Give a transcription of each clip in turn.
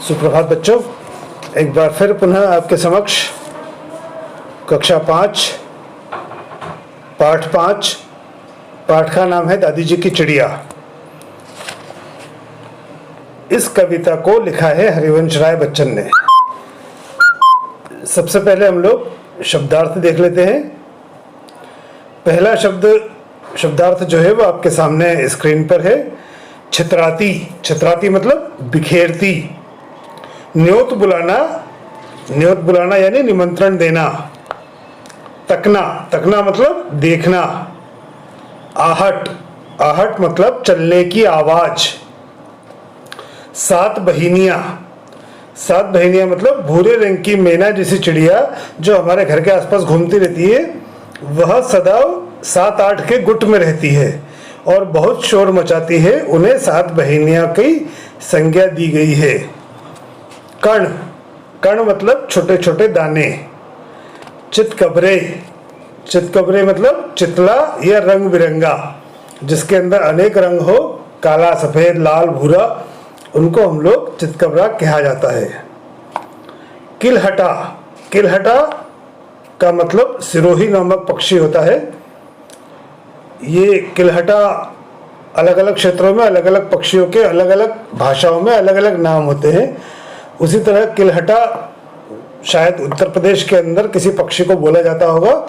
सुप्रभात बच्चों, एक बार फिर पुनः आपके समक्ष कक्षा 5 पाठ 5 पाठ का नाम है दादी जी की चिड़िया। इस कविता को लिखा है हरिवंश राय बच्चन ने। सबसे पहले हम लोग शब्दार्थ देख लेते हैं। पहला शब्दार्थ जो है वो आपके सामने स्क्रीन पर है। छितराती, छितराती मतलब बिखेरती। न्योत बुलाना यानी निमंत्रण देना। तकना, तकना मतलब देखना। आहट, आहट मतलब चलने की आवाज। सात बहिनियां, सात बहिनियां मतलब भूरे रंग की मैना जैसी चिड़िया जो हमारे घर के आसपास घूमती रहती है। वह सदा 7-8 के गुट में रहती है और बहुत शोर मचाती है। उन्हें सात बहिनियां की संज्ञा दी गई है। कण, कण मतलब छोटे छोटे दाने। चितकबरे, चितकबरे मतलब चितला या रंग बिरंगा जिसके अंदर अनेक रंग हो, काला, सफेद, लाल, भूरा, उनको हम लोग चितकबरा कहा जाता है। किलहटा, किलहटा का मतलब सिरोही नामक पक्षी होता है। ये किलहटा अलग अलग क्षेत्रों में अलग अलग पक्षियों के अलग अलग भाषाओं में अलग अलग नाम होते हैं। उसी तरह किलहटा शायद उत्तर प्रदेश के अंदर किसी पक्षी को बोला जाता होगा,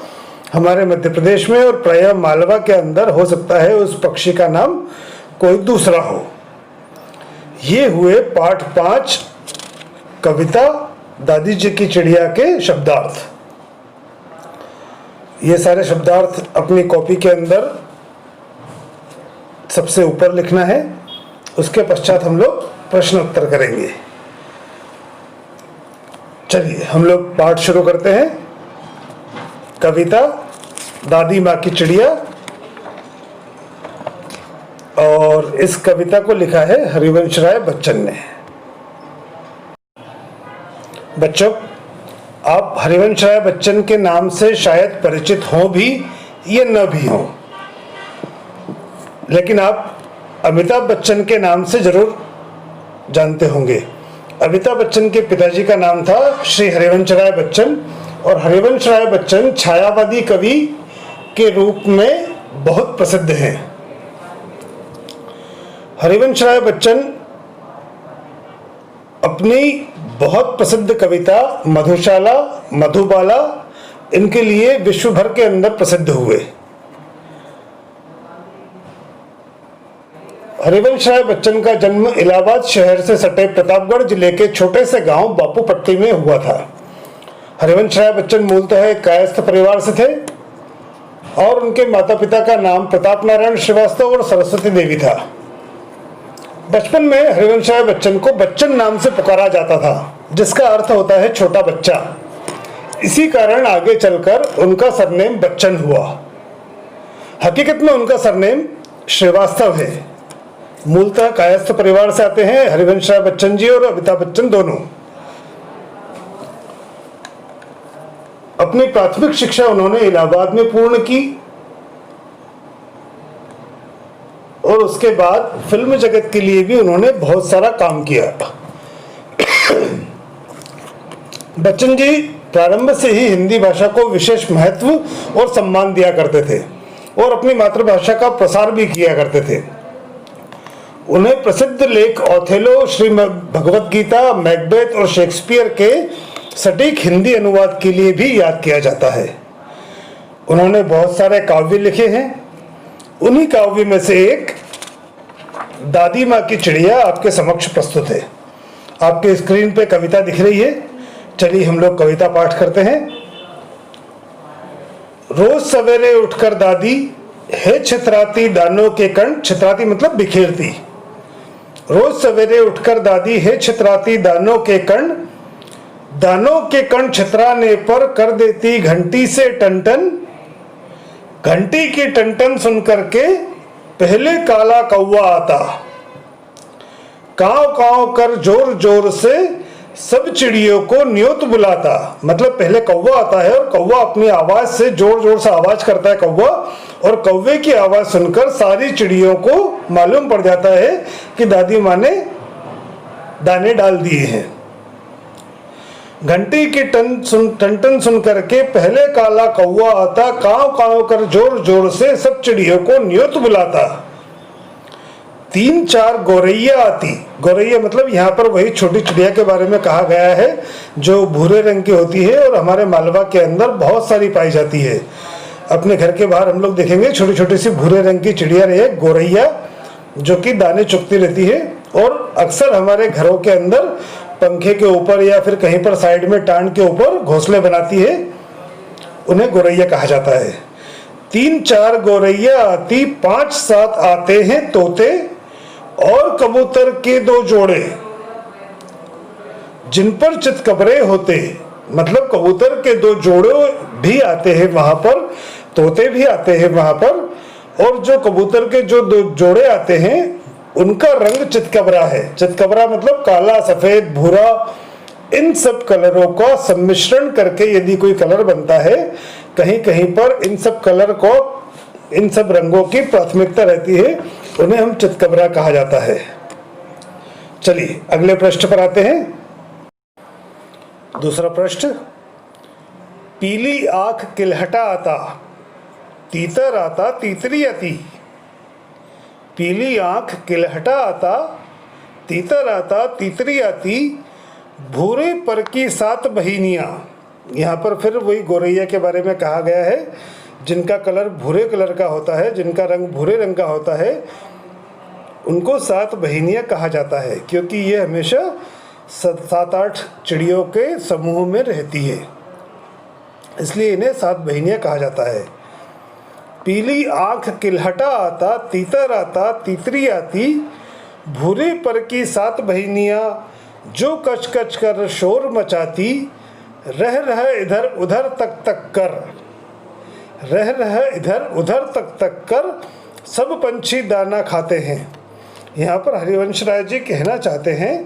हमारे मध्य प्रदेश में और प्रायः मालवा के अंदर हो सकता है उस पक्षी का नाम कोई दूसरा हो। ये हुए पाठ 5 कविता दादी जी की चिड़िया के शब्दार्थ। ये सारे शब्दार्थ अपनी कॉपी के अंदर सबसे ऊपर लिखना है। उसके पश्चात हम लोग प्रश्न उत्तर करेंगे। चलिए हम लोग पाठ शुरू करते हैं। कविता दादी माँ की चिड़िया, और इस कविता को लिखा है हरिवंश राय बच्चन ने। बच्चों, आप हरिवंश राय बच्चन के नाम से शायद परिचित हों भी या न भी हों, लेकिन आप अमिताभ बच्चन के नाम से जरूर जानते होंगे। अमिताभ बच्चन के पिताजी का नाम था श्री हरिवंश राय बच्चन, और हरिवंश राय बच्चन छायावादी कवि के रूप में बहुत प्रसिद्ध हैं। हरिवंश राय बच्चन अपनी बहुत प्रसिद्ध कविता मधुशाला, मधुबाला, इनके लिए विश्व भर के अंदर प्रसिद्ध हुए। हरिवंश राय बच्चन का जन्म इलाहाबाद शहर से सटे प्रतापगढ़ जिले के छोटे से गांव बापूपट्टी में हुआ था। हरिवंश राय बच्चन मूलतः एक कायस्थ परिवार से थे और उनके माता पिता का नाम प्रताप नारायण श्रीवास्तव और सरस्वती देवी था। बचपन में हरिवंश राय बच्चन को बच्चन नाम से पुकारा जाता था, जिसका अर्थ होता है छोटा बच्चा। इसी कारण आगे चलकर उनका सरनेम बच्चन हुआ। हकीकत में उनका सरनेम श्रीवास्तव है। मूलतः कायस्थ परिवार से आते हैं हरिवंश राय बच्चन जी और अमिताभ बच्चन दोनों। अपनी प्राथमिक शिक्षा उन्होंने इलाहाबाद में पूर्ण की और उसके बाद फिल्म जगत के लिए भी उन्होंने बहुत सारा काम किया। बच्चन जी प्रारंभ से ही हिंदी भाषा को विशेष महत्व और सम्मान दिया करते थे और अपनी मातृभाषा का प्रसार भी किया करते थे। उन्हें प्रसिद्ध लेख ओथेलो, श्रीमद् भगवत गीता, मैकबेथ और शेक्सपियर के सटीक हिंदी अनुवाद के लिए भी याद किया जाता है। उन्होंने बहुत सारे काव्य लिखे हैं। उन्हीं काव्य में से एक दादी माँ की चिड़िया आपके समक्ष प्रस्तुत है। आपके स्क्रीन पे कविता दिख रही है। चलिए हम लोग कविता पाठ करते हैं। रोज सवेरे उठकर दादी है छितराती दानों के कण, छितराती मतलब बिखेरती। रोज सवेरे उठकर दादी है छितराती दानों के कण, दानों के कण छितराने पर कर देती घंटी से टन-टन। घंटी की टन-टन सुन करके पहले काला कौवा आता, काव काव कर जोर जोर से सब चिड़ियों को न्योत बुलाता। मतलब पहले कौवा आता है और कौवा अपनी आवाज से जोर जोर से आवाज करता है कौवा, और कौवे की आवाज़ सुनकर सारी चिड़ियों को मालूम पड़ जाता है कि दादी माँ ने दाने डाल दिए हैं। घंटी की टन सुन करके पहले काला कौवा आता, काव काव कर जोर जोर से सब चिड़ियों को न्योत बुलाता। 3-4 गौरैया आती। गौरैया मतलब यहाँ पर वही छोटी चिड़िया के बारे में कहा गया है जो भूरे रंग की होती है और हमारे मालवा के अंदर बहुत सारी पाई जाती है। अपने घर के बाहर हम लोग देखेंगे छोटी छोटी सी भूरे रंग की चिड़िया रही है, गौरैया, जो कि दाने चुगती रहती है और अक्सर हमारे घरों के अंदर पंखे के ऊपर या फिर कहीं पर साइड में टांड के ऊपर घोंसले बनाती है, उन्हें गौरैया कहा जाता है। 3-4 गौरैया आती, 5-7 आते हैं तोते और कबूतर के 2 जोड़े, जिन पर चितकबरे होते। मतलब कबूतर के 2 जोड़े भी आते हैं वहां पर, तोते भी आते हैं वहां पर, और जो कबूतर के जो 2 जोड़े आते हैं उनका रंग चितकबरा है। चितकबरा मतलब काला, सफेद, भूरा, इन सब कलरों का सम्मिश्रण करके यदि कोई कलर बनता है, कहीं कहीं पर इन सब कलर को, इन सब रंगों की प्राथमिकता रहती है, उन्हें हम चितकबरा कहा जाता है। चलिए अगले प्रश्न पर आते हैं। दूसरा प्रश्न, पीली आंख किलहटा आता, तीतर आता तीतरी आती। पीली आंख किलहटा आता, तीतर आता तीतरी आती, भूरे पर की 7 बहिनियाँ। यहाँ पर फिर वही गौरैया के बारे में कहा गया है, जिनका कलर भूरे कलर का होता है, जिनका रंग भूरे रंग का होता है, उनको 7 बहिनियाँ कहा जाता है, क्योंकि ये हमेशा 7-8 चिड़ियों के समूह में रहती है, इसलिए इन्हें 7 बहिनियाँ कहा जाता है। पीली आंख किलहटा आता, तीतर आता तीतरी आती, भूरे पर की 7 बहिनियाँ, जो कच कच कर शोर मचाती, रह रह इधर उधर तक तक कर, रह रह इधर उधर तक तक कर, सब पंछी दाना खाते हैं। यहाँ पर हरिवंश राय जी कहना चाहते हैं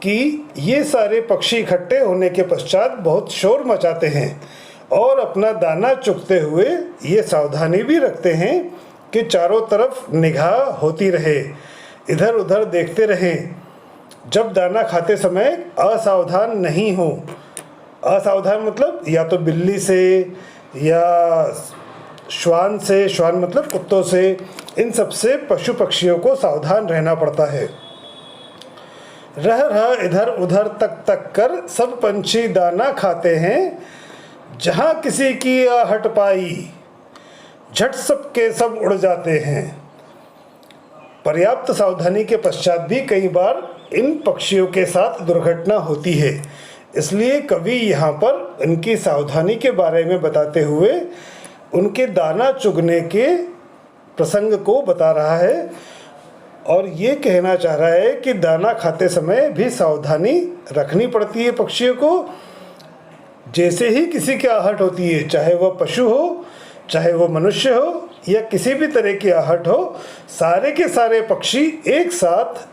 कि ये सारे पक्षी इकट्ठे होने के पश्चात बहुत शोर मचाते हैं और अपना दाना चुगते हुए ये सावधानी भी रखते हैं कि चारों तरफ निगाह होती रहे, इधर उधर देखते रहें, जब दाना खाते समय असावधान नहीं हो। असावधान मतलब या तो बिल्ली से या श्वान से, श्वान मतलब कुत्तों से, इन सब से पशु पक्षियों को सावधान रहना पड़ता है। रह रह इधर उधर तक तक कर, सब पंछी दाना खाते हैं, जहाँ किसी की आहट पाई, झट सब के सब उड़ जाते हैं। पर्याप्त सावधानी के पश्चात भी कई बार इन पक्षियों के साथ दुर्घटना होती है, इसलिए कवि यहाँ पर इनकी सावधानी के बारे में बताते हुए उनके दाना चुगने के प्रसंग को बता रहा है और ये कहना चाह रहा है कि दाना खाते समय भी सावधानी रखनी पड़ती है पक्षियों को। जैसे ही किसी की आहट होती है, चाहे वह पशु हो, चाहे वह मनुष्य हो या किसी भी तरह की आहट हो, सारे के सारे पक्षी एक साथ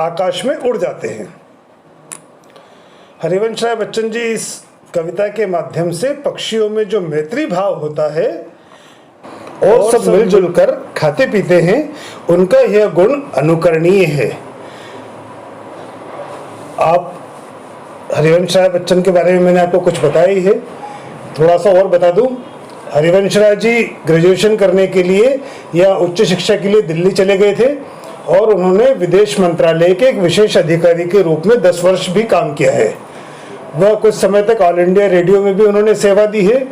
आकाश में उड़ जाते हैं। हरिवंश राय बच्चन जी इस कविता के माध्यम से पक्षियों में जो मैत्री भाव होता है और सब मिलजुल कर खाते पीते हैं, उनका यह गुण अनुकरणीय है। आप हरिवंश राय बच्चन के बारे में मैंने आपको कुछ बताया ही है, थोड़ा सा और बता दूं। हरिवंश राय जी ग्रेजुएशन करने के लिए या उच्च शिक्षा के लिए दिल्ली चले गए थे और उन्होंने विदेश मंत्रालय के एक विशेष अधिकारी के रूप में 10 वर्ष भी काम किया है। वह कुछ समय तक ऑल इंडिया रेडियो में भी उन्होंने सेवा दी है।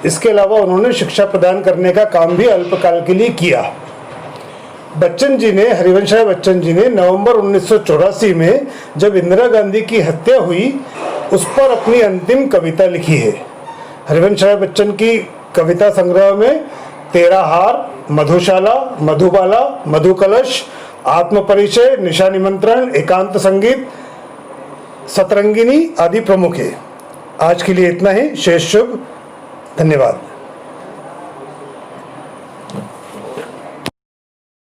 इसके अलावा उन्होंने शिक्षा प्रदान करने का काम भी अल्पकाल के लिए किया। बच्चन जी ने, हरिवंश राय बच्चन जी ने नवंबर 1984 में जब इंदिरा गांधी की हत्या हुई, उस पर अपनी अंतिम कविता लिखी है। हरिवंश राय बच्चन की कविता संग्रह में 13 हार, मधुशाला, मधुबाला, मधुकलश, आत्मपरिचय, निशा निमंत्रण, एकांत संगीत, सतरंगिनी आदि प्रमुख है। आज के लिए इतना ही। शेष शुभ। धन्यवाद।